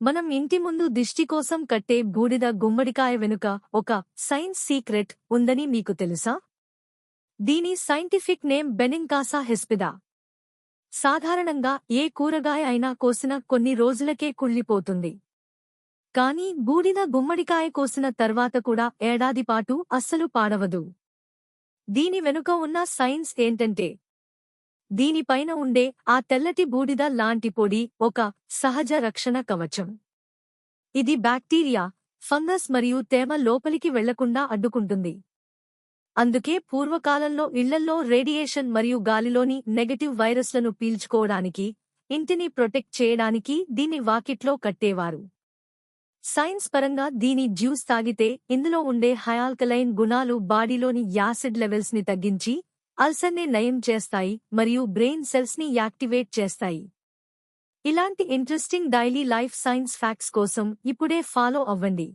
మనం ఇంటి ముందు దిష్టి కోసం కట్టే బూడిద గుమ్మడికాయ వెనుక ఒక సైన్స్ సీక్రెట్ ఉందని మీకు తెలుసా? దీని సైంటిఫిక్ నేమ్ బెనింకాసా హెస్పిడా. సాధారణంగా ఏ కూరగాయ అయినా కోసిన కొన్ని రోజులకే కుళ్ళిపోతుంది. కానీ బూడిద గుమ్మడికాయ కోసిన తర్వాత కూడా ఏడాది పాటు అస్సలు పాడవదు. దీని వెనుక ఉన్న సైన్స్ ఏంటంటే, దీనిపైన ఉండే ఆ తెల్లటి బూడిద లాంటి పొడి ఒక సహజ రక్షణ కవచం. ఇది బ్యాక్టీరియా, ఫంగస్ మరియు తేమ లోపలికి వెళ్లకుండా అడ్డుకుంటుంది. అందుకే పూర్వకాలంలో ఇళ్లల్లో రేడియేషన్ మరియు గాలిలోని నెగటివ్ వైరస్లను పీల్చుకోవడానికి, ఇంటిని ప్రొటెక్ట్ చేయడానికి దీన్ని వాకిట్లో కట్టేవారు. సైన్స్ పరంగా దీని జ్యూస్ తాగితే ఇందులో ఉండే హయాల్కలైన్ గుణాలు బాడీలోని యాసిడ్ లెవెల్స్ ని తగ్గించి అల్సర్ని నయం చేస్తాయి మరియు బ్రెయిన్ సెల్స్ ని యాక్టివేట్ చేస్తాయి. ఇలాంటి interesting daily life science facts కోసం ఇప్పుడే ఫాలో అవ్వండి.